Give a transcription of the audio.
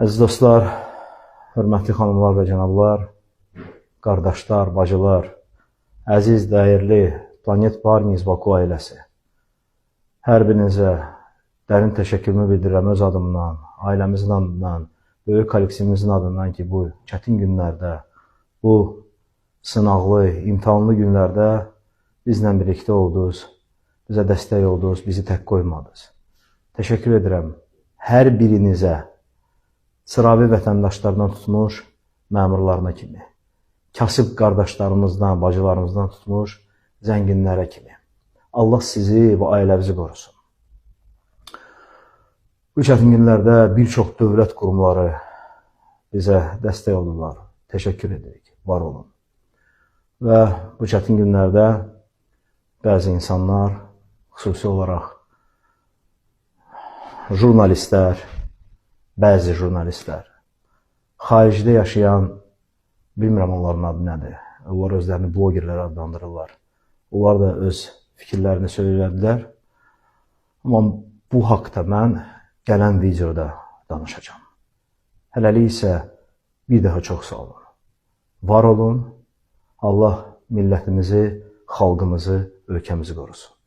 Əziz dostlar, hörmətli xanımlar və cənablar, qardaşlar, bacılar, əziz, dəyərli Planet Parnis Baku ailəsi. Hər birinizə dərin təşəkkürümü bildirirəm öz adımdan, ailəmizin adından, böyük kollektivimizin adından ki, bu çətin günlərdə, bu sınaqlı, imtahanlı günlərdə bizlə birlikdə oldunuz, bizə dəstək oldunuz, bizi tək qoymadınız. Təşəkkür edirəm hər birinizə, sıravi vətəndaşlardan tutmuş məmurlarına kimi, kasıb qardaşlarımızdan, bacılarımızdan tutmuş zənginlərə kimi. Allah sizi və ailənizi qorusun. Bu çətin günlərdə bir çox dövlət qurumları bizə dəstək oldular. Təşəkkür edirik, var olun. Və bu çətin günlərdə bəzi insanlar, xüsusi olaraq jurnalistlər, bəzi jurnalistlər, xaricdə yaşayan, bilmirəm onların adı nədir, onlar özlərini blogerlər adlandırırlar. Onlar da öz fikirlərini söylədilər. Amma bu haqda mən gələn videoda danışacağım. Hələlik isə bir daha çox sağ olun. Var olun. Allah millətimizi, xalqımızı, ölkəmizi qorusun.